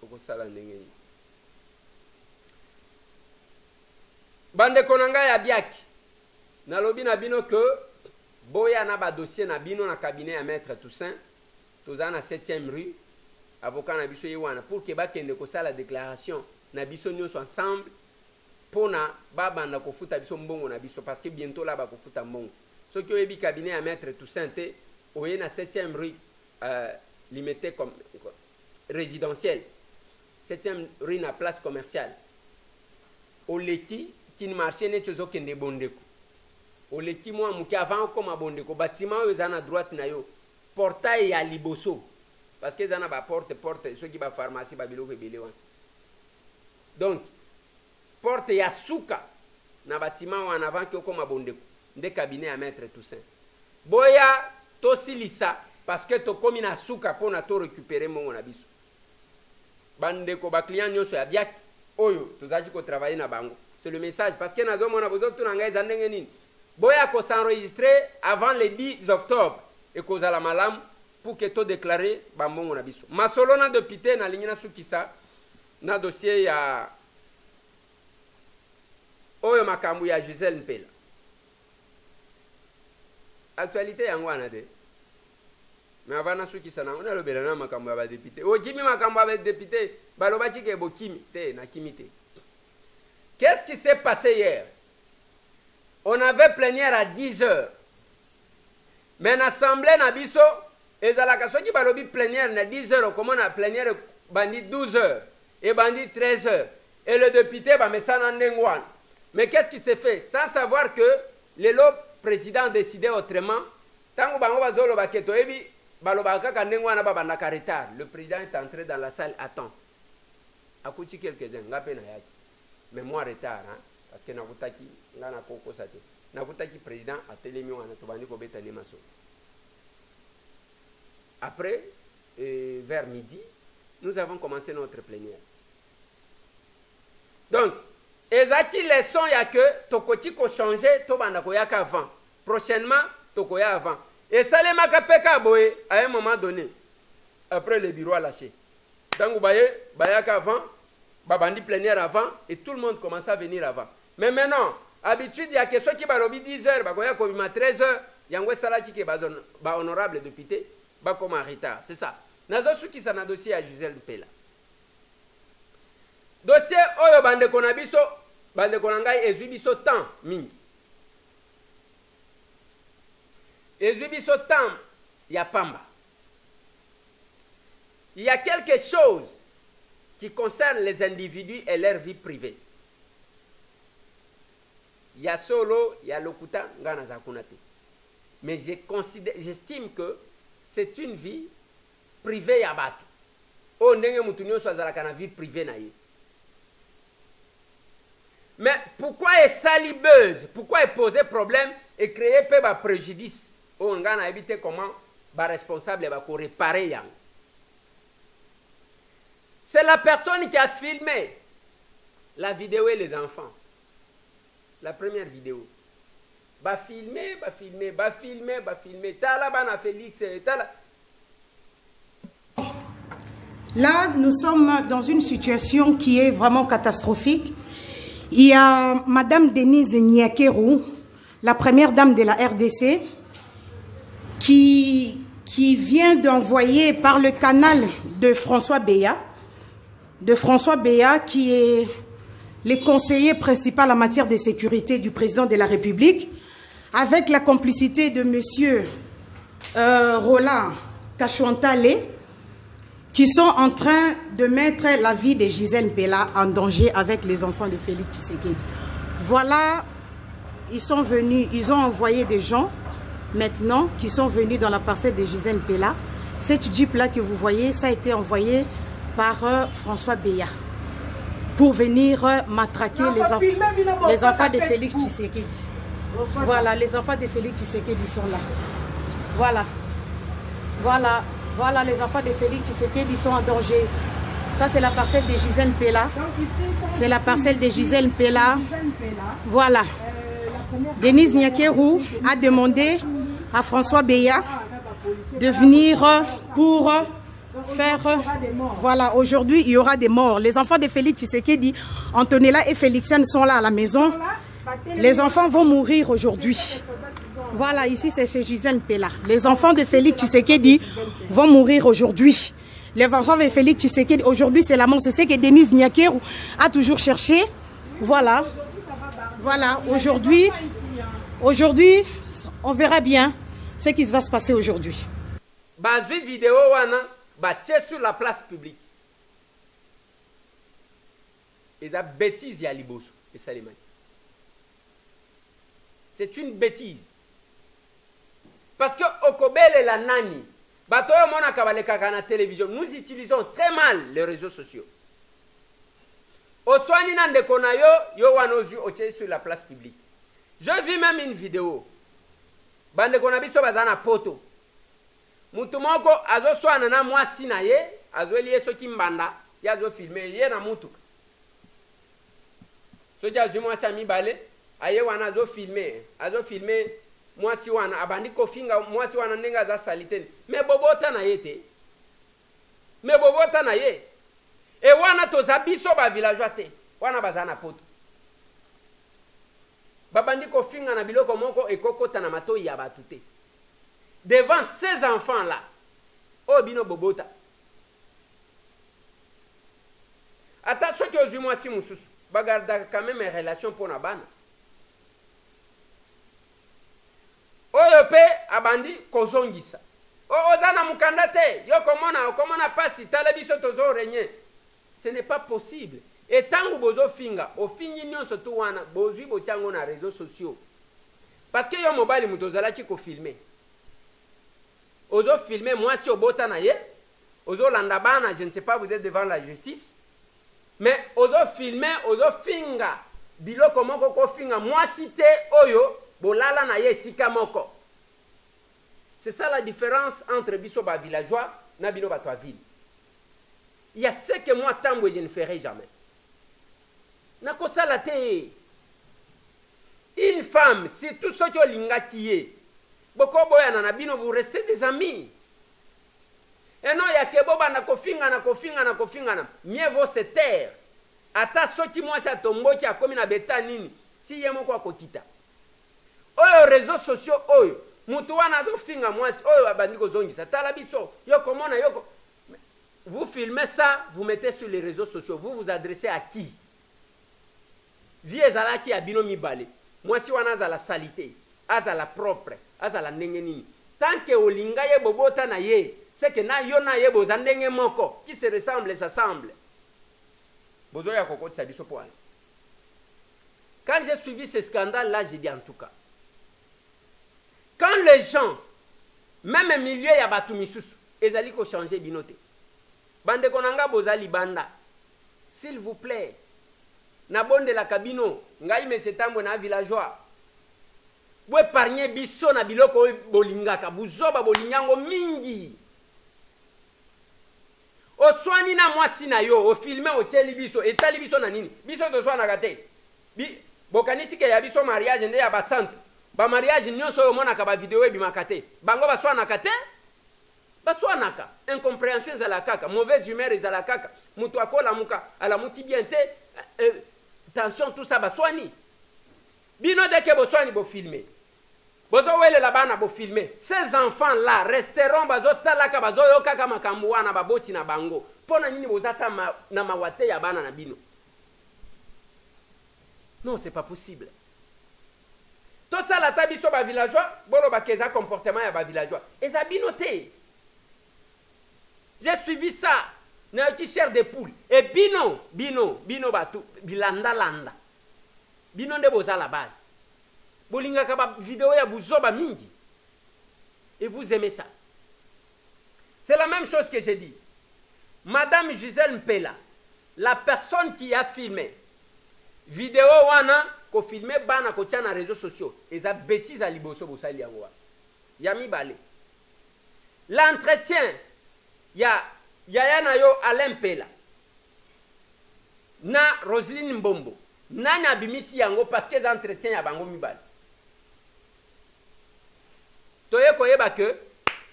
Okosala ndenge nini? Bande konanga ya biaki. Nalobi na bino que boya na ba dossier na bino na cabinet ya maître Toussaint. Toza na 7e rue. Avocat na biso yewana pour que bakende kosala la déclaration na biso nyonso ensemble pona babanda kofuta biso mbongo na biso parce que bientôt là ba kofuta mbongo. Ce qui est cabinet à maître Toussaint oye na 7e rue limité comme résidentiel. 7e rue na place commerciale. Oleki qui ne marchait ne tozo kende bondeko. Oleki moi muki avant comme bondeko bâtiment yo na droite na yo portail ya liboso. Parce que ça n'a pas porte, ceux qui va pharmacie, babilo que bilé. Donc, porte ya souka, na bâtiment en avant qui comme abonde, des cabinets à mettre tout ça. Boya, to silisa, parce que to comme na souka pour na to récupérer mon abisso. Bande ko ba client nyoso ya biak, oyo, to zaji ko travailler na bango. C'est le message, parce que na zo mona bozo tu nanga ezandenge nini. Boya ko s'enregistrer avant le 10 octobre, et ko za la malam, pour que tu déclares bambongo na biso. Masolo na député na lingina sukisa na dossier ya oyo makambu ya Gisèle Mpela. Actualité yango wana de. Mais avant na sukisa na on lobela na makambu ya ba député. O jimi makambu ya ba député baloba chike bokimi te na kimite. Qu'est-ce qui s'est passé hier? On avait plénière à 10h. Mais l'assemblée na biso et à la qui balobi plénière na 10h, comment on a plénière bandit 12h et bandit 13h. Et le député va mettre ça dans Nengwan. Mais qu'est-ce qui s'est fait? Sans savoir que le président décidait autrement. Tant que bango bazolo baketo ebi balobaka ka Nengwan ba banda retard. Le président est entré dans la salle, attends. Akuti quelques-uns ngapé na yaki. Mais moi retard hein parce que nakutaki ngana koko sate. Nakutaki président a télémi wana to bandi ko beta ne maso. Après, vers midi, nous avons commencé notre plénière. Donc, ezaki leçon ya que tokoti ko changer to banda ko yaka avant. Prochainement, tokoya avant. Et ça les makapeka boye à un moment donné. Après le bureau a lâché. Donc vous voyez, bayaka avant, babandi plénière avant et tout le monde commence à venir avant. Mais maintenant, habitude il y a que ceux qui balobi 10h, bakoya ko bima 13h, yangwe salaki ke ba honorable député. Bah comme en retard, c'est ça. Nazo suki ça na dossier à Gisèle Mpela. Dossier oyo bande konabiso, bande konangai ezubiso temps mingi. Ezubiso temps ya pamba. Il y a quelque chose qui concerne les individus et leur vie privée. Il y a solo, il y a lokuta ngana za kunate. Mais j'estime que c'est une vie privée ya bato. O ndenge mutu nyonso azalaka na vie privée na ye. Mais pourquoi est salibeuse? Pourquoi est posé problème et créer peu de préjudice? On a évité comment ba responsable va réparer yang. C'est la personne qui a filmé la vidéo et les enfants. La première vidéo. Va filmer. Tala bana Félix, tala. Là, nous sommes dans une situation qui est vraiment catastrophique. Il y a Madame Denise Nyakeru, la première dame de la RDC, qui vient d'envoyer par le canal de François Beya, qui est le conseiller principal en matière de sécurité du président de la République, avec la complicité de monsieur Roland Kachouantale, qui sont en train de mettre la vie de Gisèle Mpela en danger avec les enfants de Félix Tshisekedi. Voilà, ils sont venus, ils ont envoyé des gens maintenant qui sont venus dans la parcelle de Gisèle Mpela. Cette jeep-là que vous voyez, ça a été envoyé par François Beya pour venir matraquer les enfants de Félix Tshisekedi. Voilà, les enfants de Félix Tshisekedi sont là. Voilà, les enfants de Félix Tshisekedi sont en danger. Ça, c'est la parcelle de Gisèle Mpela. C'est la parcelle de Gisèle Mpela. Voilà. Denise Nyakeru a demandé à François Beya de venir pour faire... Voilà, aujourd'hui, il y aura des morts. Les enfants de Félix Tshisekedi, Antonella et Félixane sont là à la maison. Les enfants vont mourir aujourd'hui. Voilà, ici c'est chez Gisèle Mpela. Les enfants de Félix Tshisekedi vont mourir aujourd'hui. Les enfants de Félix Tshisekedi, aujourd'hui c'est la mort. C'est ce que Denise Nyakeru a toujours cherché. Voilà. Voilà, aujourd'hui, on verra bien ce qui va se passer aujourd'hui. Bazui vidéo wana batie sur la place publique. Et ça bêtise ya liboso et Salimani. C'est une bêtise. Parce que Okobele la nani, batoyo mona kabaleka na télévision, nous utilisons très mal les réseaux sociaux. Oswani nande kona yo wanozu oche sur la place publique. Je vis même une vidéo. Bande kona biso bazana poto. Mutu moko azo swana na mwasi na ye, azo liye soki mbanda, ya azo filmer ye na mutu. Soki azo mwasi amibale, aye wana azo filmer mwasi wana abandi kofinga mwasi wana ndenga za salite. Me bobota na ye te. Et wana toza biso ba villageois te. Wana bazana poto. Babandi kofinga na biloko moko ekokota na matoi ya batu te. Devant ces enfants là, obino bobota. Ata soki ozwi mwasi mususu, bagarda quand même relation pour na bana. Oyo pe abandi kozongisa. Ozana mukanda te, yo komona pasi tala biso tozo renye. Ce n'est pas possible. Et tant que bozo finga, au fini nyonso tu wana, bozui bochango na réseaux sociaux. Parce que yo mobile mutozala chiko filmer. Ozo filmer moi si obota na ye, ozo landabana, je ne sais pas, vous êtes devant la justice. Mais ozo filmer, ozo finga. Biloko moko ko finga moi si te oyo bolala na ye sika moko. C'est ça la différence entre biso ba villageois na bino ba toi ville. Il y a ce que moi, Tambo, je ne ferai jamais. Nakosala te. Une femme, c'est tout ce que linga qui est. Boko boya na bino, vous restez des amis. Et non, il y a que boba na kofinga. Mieux vaut se taire. Ata so ki moi sa tombo ki a komi na beta nini. Si yemo kwa kokita. Oyo réseaux sociaux oyo. Mutu wana zo finga moi oyo abandi ko zongisa. Tala biso. Yo komona yo. Vous filmez ça, vous mettez sur les réseaux sociaux. Vous vous adressez à qui? Vie ezala ki abino mibale. Moi si wana za la salité, azala propre, azala ndenge nini. Tant que olinga ye bobota na ye, c'est que na yo na ye boza ndenge moko qui se ressemble s'assemble. Bozo ya kokotisa biso poale. Quand j'ai suivi ce scandale là, j'ai dit en tout cas. Quand les gens même milieu ya batu misusu ezali ko changer binote. Bande konanga bozali banda. S'il vous plaît. Na bonde la kabino, ngai mesetambo na villageois. Bo épargner biso na biloko bolingaka, buzoba bolingango mingi. O swani na mwasi na yo, o filme o teli biso, etali biso na nini? Biso to swana kate. Bokanisi ke ya biso mariage nde ya basantu. Ba mariage nyonso yo mona ka ba video ebimakate. Bango ba swana kate? Ba swana ka. Incompréhension za la kaka, mauvaise humeur za la kaka. Mutu akola muka ala muti bien te. Attention tout ça ba swani. Bino de ke bo swani bo filmer. Bozo wele la bana bo filmer. Ces enfants là resteront bazo talaka bazo yoka kama kambuana baboti na bango. Pona nini bozata na mawate ya bana na bino? Non, c'est pas possible. Tout ça la tabiso ba villageois, bolo ba keza comportement ya ba villageois. Et ça binoté. J'ai suivi ça. Na petit chair de poule. Et bino batu bilanda landa. Bino nde boza la base. Bolinga kaba vidéo ya buzoba mingi. Et vous aimez ça. C'est la même chose que j'ai dit. Madame Gisèle Mpela, la personne qui a filmé vidéo wana ko filmé bana ko tia na réseaux sociaux. Eza bêtise à liboso bosali yango. Yami balé. L'entretien Yaya na yo Alain Mpela na Roselyne Mbombo nani abimisi yango parce que les entretiens ya bango mibali toye koyeba que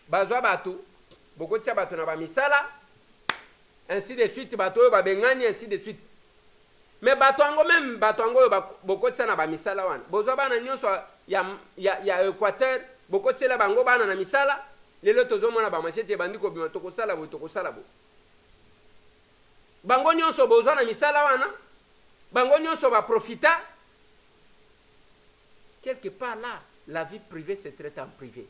bazwa batu bokotia batu na bamisala ainsi de suite batu yo babengani ainsi de suite mais batu ango même batu ango yo bokotia na bamisala wana bozwa bana nyonso ya Équateur bokotia la bango bana na misala lelo tozomona ba machete bandi ko bima tokosala bo bango nyonso bozwa na misala wana bango nyonso ba profita quelque part là la vie privée se traite en privé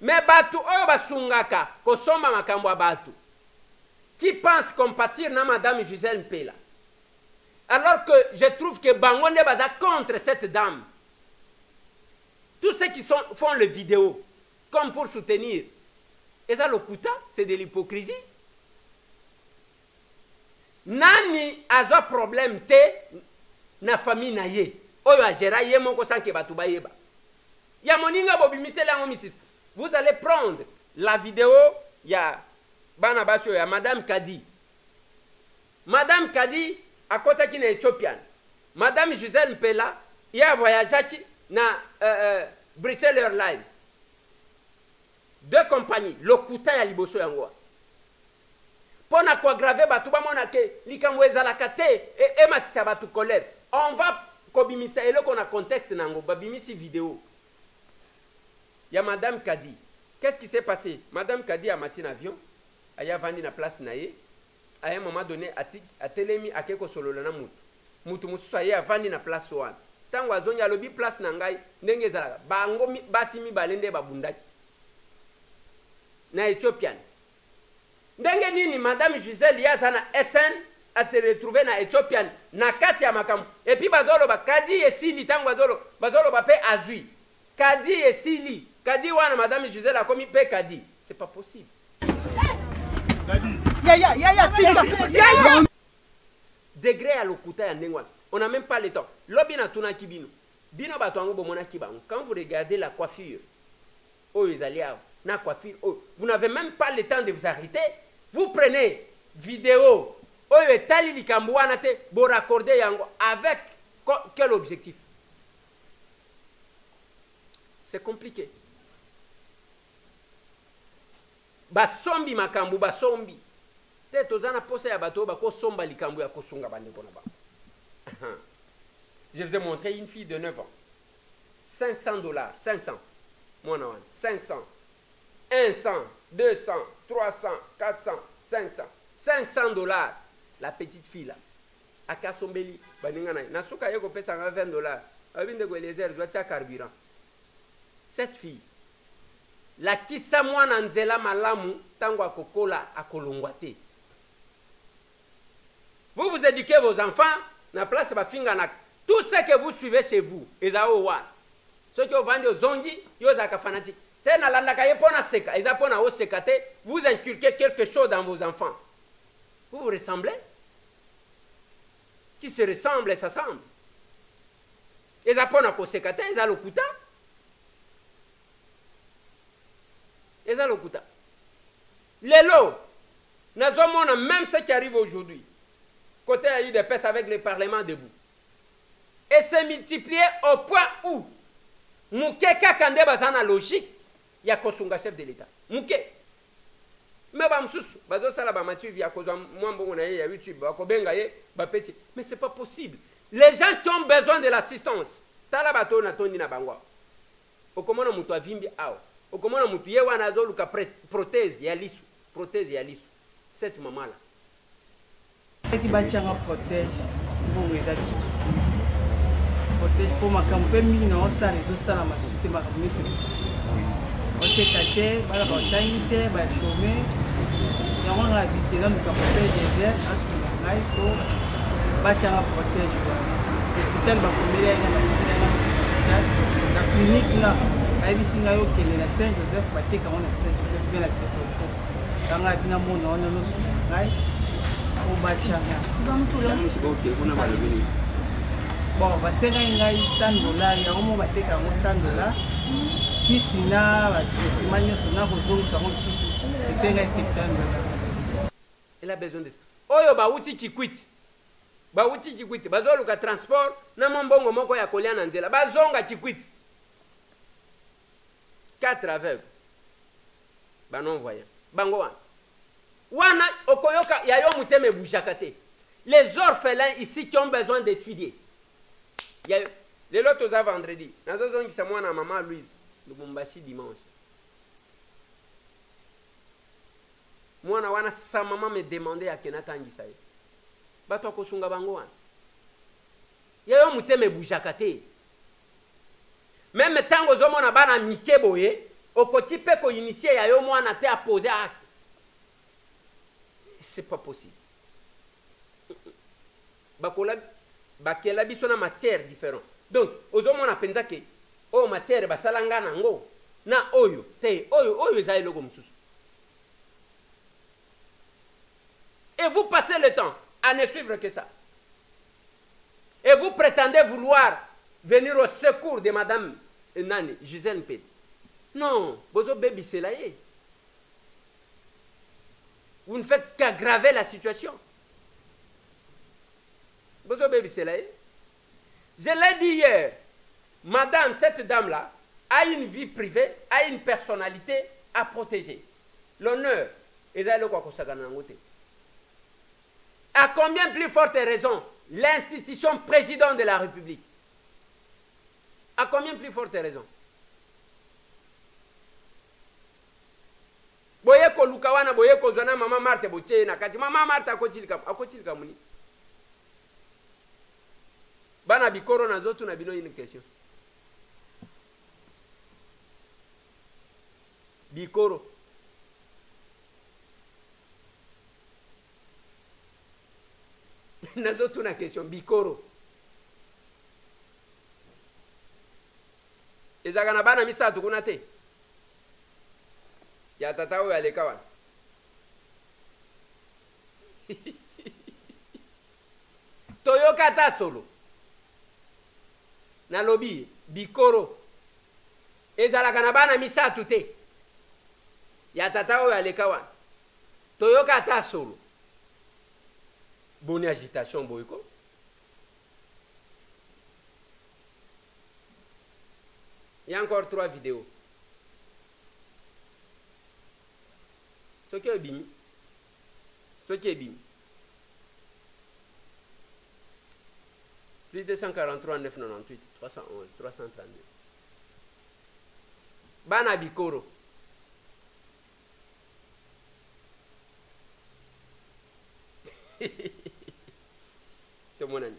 mais batu oyo basungaka kosomba makambo ya batu qui pense compatir na madame Gisèle Mpela alors que je trouve que bango ne baza contre cette dame tous ceux qui font les vidéos comme pour soutenir. Et ça, le kuta, c'est de l'hypocrisie. Nani a problème te na famille na ye. Oyo a géré ye moko sanke batu ba yeba. Ya moninga bobimise la ngomisis. Vous allez prendre la vidéo ya bana basyo ya Madame Kadi. Madame Kadi à côté qui na Éthiopienne. Madame Gisèle Mpela y a voyagé na Bruxelles Airlines. Deux compagnies, le kuta ya liboso yango. Pona ko aggraver batu ba mona ke likambo ezala kate et matisa batu colère. On va kobimisa elo qu'on a contexte nango babimisi vidéo. Ya Madame Kadi. Qu'est-ce qui s'est passé? Madame Kadi a matin avion, aya vandi na place naye. À un moment donné a telemi akeko solola na mutu. Mutu mususu aya vandi na place wana. Tango azonya lobi place na ngai ndenge ezala bango basi mibale nde babundaki. Na Éthiopienne. Ndenge nini Madame Gisèle Yazana SN a se retrouvé na Éthiopienne na kati ya makamu. Et puis bazolo ba Kadi esili tango bazolo ba pe azui. Kadi esili. Kadi wana Madame Gisèle a commis pe Kadi. C'est pas possible. Degré à l'okuta ya ndengwa. On n'a même pas le temps. Lobi na tuna kibino. Bino bato bomona kibango. Quand vous regardez la coiffure, oh Isalia, na coiffure, oh, vous n'avez même pas le temps de vous arrêter. Vous prenez vidéo, oh etali likambo wana te, bo raccorder yango avec quel objectif? C'est compliqué. Basombi makambu basombi. Te tozana posa ya bato ba ko somba likambo ya kosunga bande kona ba. Je vous ai montré une fille de 9 ans. $500, 500. Mon an, 500. 100, 200, 300, 400, 500. $500. La petite fille là. Aka sombeli baningana. Nasuka yeko pesa $20. Abinde ko Eliezer doit tia carburant. Cette fille la kisa mwana nzela malamu tango akokola akolongwa te. Vous vous éduquez vos enfants na place bafinga na tout ce que vous suivez chez vous ezao wa. Ceux qui vendent aux zongi yo za ka fanatique. Vous inculquez quelque chose dans vos enfants. Vous vous ressemblez. Qui se ressemble, s'assemble. Et ça pona kosekate, et ça lokuta. Et ça lokuta. Lelo, nazomona même ce qui arrive aujourd'hui. Côté il y a eu des pestes avec le Parlement debout. Et c'est multiplié au point où Moukeka Kande bazana logique, il y a Kosunga chef de l'État. Mouké. Mais c'est pas possible. Les gens qui ont besoin de l'assistance, prothèse ya lisu. Cette maman là. Protège pour ma campagne, non, ça les autres ça la majorité ma commission. On s'est caché, voilà, on t'a invité, bah chômé. Si on a habité dans le campagne désert, à ce moment-là, il faut battre la protège. L'hôpital va combler la clinique là, à Ebisingayo qui est la Saint-Joseph, batté quand on a Saint-Joseph bien la sécurité. Dans la vie, on a nos souvenirs, au battre. Ok, on a mal venu. Bon, basera ngai $100 ya omo bateka ngo $100 kisina batimanya sona kozongisa ngo basera $70. Il a besoin de ça. Oyo bauti kikwiti. Bauti kikwiti bazoluka transport na mbongo moko ya kolia na nzela bazonga kikwiti. 4 aveugles. Banon voyant. Bango wana okoyoka ya yo muteme bujakate. Les orphelins ici qui ont besoin d'étudier. Les lots aux vendredi. Nous avons dit que moi et maman Louise. Nous avons dimanche. Moi, sa maman me demandait à Kenata Ngisaye. Bato ko sunga bango wana. Yayo muteme bujakate. Même tango zo mona bana mikeboye, okoti pe ko initier yayo mwana te a poser acte. C'est pas possible. Bakola bakela biso na matière différente. Donc, ozomona penza ke o matière basalanga nango na oyo te oyo ezali loko mususu. Et vous passez le temps à ne suivre que ça. Et vous prétendez vouloir venir au secours de madame Nani, Gisèle Mpede. Non, bozo baby c'est là. Vous ne faites qu'aggraver la situation. Bozo baby c'est là. Je l'ai dit hier, madame, cette dame-là, a une vie privée, a une personnalité à protéger. L'honneur, à combien plus forte raison l'institution président de la République? À combien plus forte raison? Boyeko lukawana boyeko zona mama Marthe boche na kati mama Marthe akochilika muni. Bana bikoro na zotu na bino une question. Bikoro. Na zotu na question bikoro. Ezaka na bana misatu kuna te. Ya tata oyo aleka wana. Toyoka ta solo. Na lobi bikoro ezalaka na bana misatu te ya tata oyo aleka wana toyoka ata solo bonne agitation boyko il y a encore 3 vidéos ce qui est bimi plus 243 998 311 332. Bana bikoro. Tout le monde.